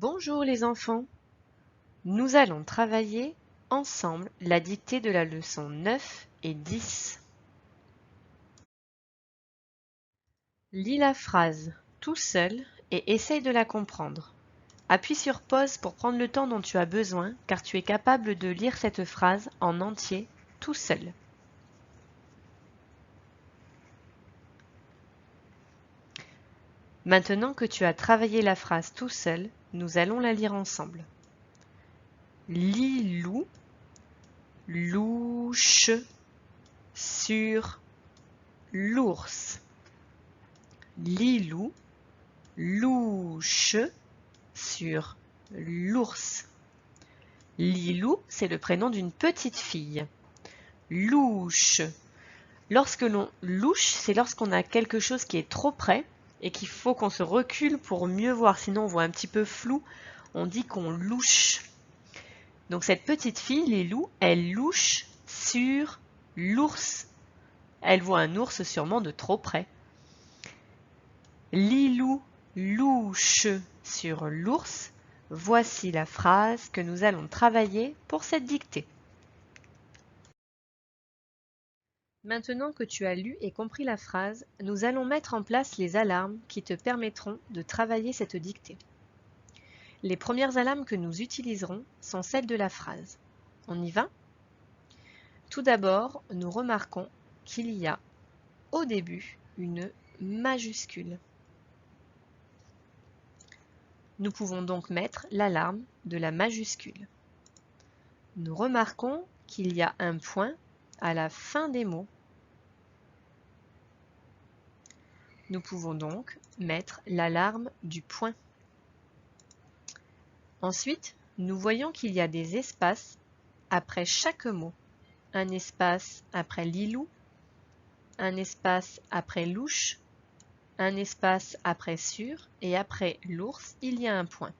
Bonjour les enfants, nous allons travailler ensemble la dictée de la leçon 9 et 10. Lis la phrase tout seul et essaye de la comprendre. Appuie sur pause pour prendre le temps dont tu as besoin car tu es capable de lire cette phrase en entier tout seul. Maintenant que tu as travaillé la phrase tout seul, nous allons la lire ensemble. Lilou louche sur l'ours. Lilou louche sur l'ours. Lilou, c'est le prénom d'une petite fille. Louche. Lorsque l'on louche, c'est lorsqu'on a quelque chose qui est trop près et qu'il faut qu'on se recule pour mieux voir, sinon on voit un petit peu flou. On dit qu'on louche. Donc cette petite fille, Lilou, elle louche sur l'ours. Elle voit un ours sûrement de trop près. Lilou louche sur l'ours. Voici la phrase que nous allons travailler pour cette dictée. Maintenant que tu as lu et compris la phrase, nous allons mettre en place les alarmes qui te permettront de travailler cette dictée. Les premières alarmes que nous utiliserons sont celles de la phrase. On y va ? Tout d'abord, nous remarquons qu'il y a au début une majuscule. Nous pouvons donc mettre l'alarme de la majuscule. Nous remarquons qu'il y a un point à la fin des mots. Nous pouvons donc mettre l'alarme du point. Ensuite, nous voyons qu'il y a des espaces après chaque mot. Un espace après Lilou, un espace après louche, un espace après sur et après l'ours, il y a un point.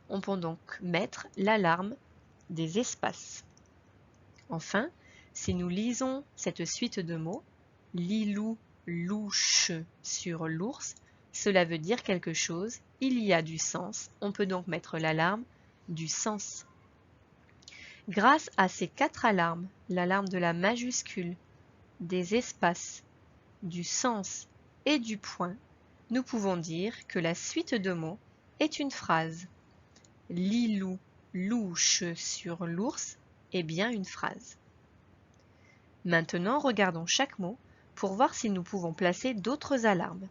On peut donc mettre l'alarme des espaces. Enfin, si nous lisons cette suite de mots, Lilou louche sur l'ours, cela veut dire quelque chose, il y a du sens, on peut donc mettre l'alarme du sens. Grâce à ces 4 alarmes, l'alarme de la majuscule, des espaces, du sens et du point, nous pouvons dire que la suite de mots est une phrase. Lilou louche sur l'ours est bien une phrase. Maintenant, regardons chaque mot pour voir si nous pouvons placer d'autres alarmes.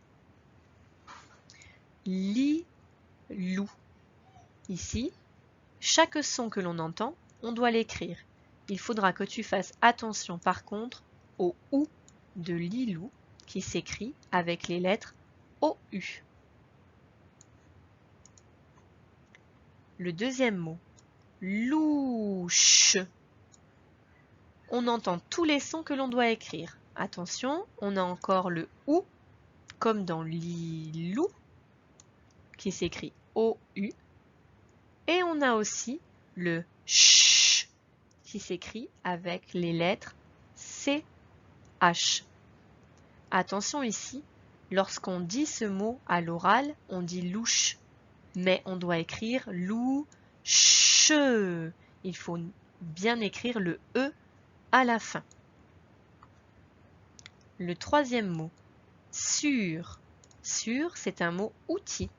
Li-lou. Ici, chaque son que l'on entend, on doit l'écrire. Il faudra que tu fasses attention par contre au OU de Lilou qui s'écrit avec les lettres OU. Le deuxième mot, louche. On entend tous les sons que l'on doit écrire. Attention, on a encore le OU comme dans Lilou qui s'écrit OU. Et on a aussi le CH qui s'écrit avec les lettres CH. Attention ici, lorsqu'on dit ce mot à l'oral, on dit louche, mais on doit écrire louche. Il faut bien écrire le E à la fin. Le troisième mot, sur. Sur, c'est un mot outil.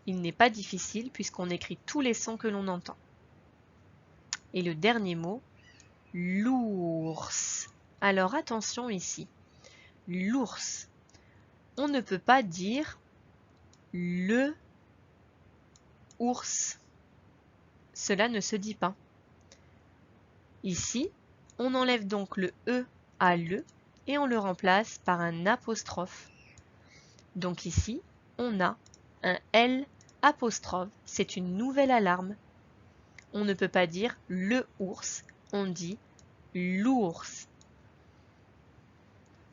Il n'est pas difficile puisqu'on écrit tous les sons que l'on entend. Et le dernier mot, l'ours. Alors attention ici, l'ours. On ne peut pas dire le ours. Cela ne se dit pas. Ici, on enlève donc le E à le et on le remplace par un apostrophe. Donc ici, on a un L apostrophe. C'est une nouvelle alarme. On ne peut pas dire le ours, on dit l'ours.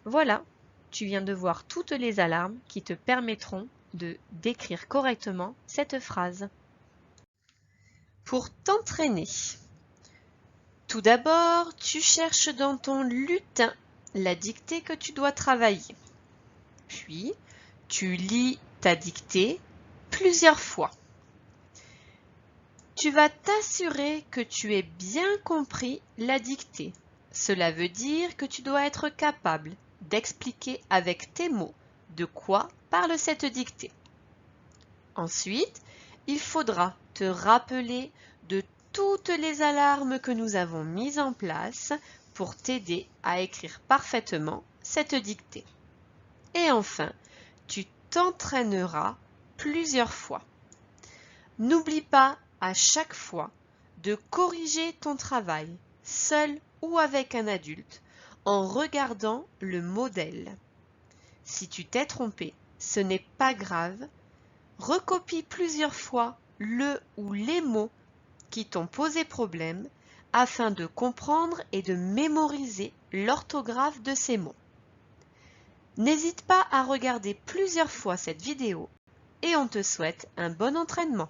Voilà, tu viens de voir toutes les alarmes qui te permettront de décrire correctement cette phrase. Pour t'entraîner, tout d'abord, tu cherches dans ton lutin la dictée que tu dois travailler. Puis, tu lis ta dictée plusieurs fois. Tu vas t'assurer que tu aies bien compris la dictée. Cela veut dire que tu dois être capable d'expliquer avec tes mots de quoi parle cette dictée. Ensuite, il faudra te rappeler de toutes les alarmes que nous avons mises en place pour t'aider à écrire parfaitement cette dictée. Et enfin, tu t'entraîneras plusieurs fois. N'oublie pas à chaque fois de corriger ton travail, seul ou avec un adulte, en regardant le modèle. Si tu t'es trompé, ce n'est pas grave. Recopie plusieurs fois le ou les mots qui t'ont posé problème afin de comprendre et de mémoriser l'orthographe de ces mots. N'hésite pas à regarder plusieurs fois cette vidéo et on te souhaite un bon entraînement.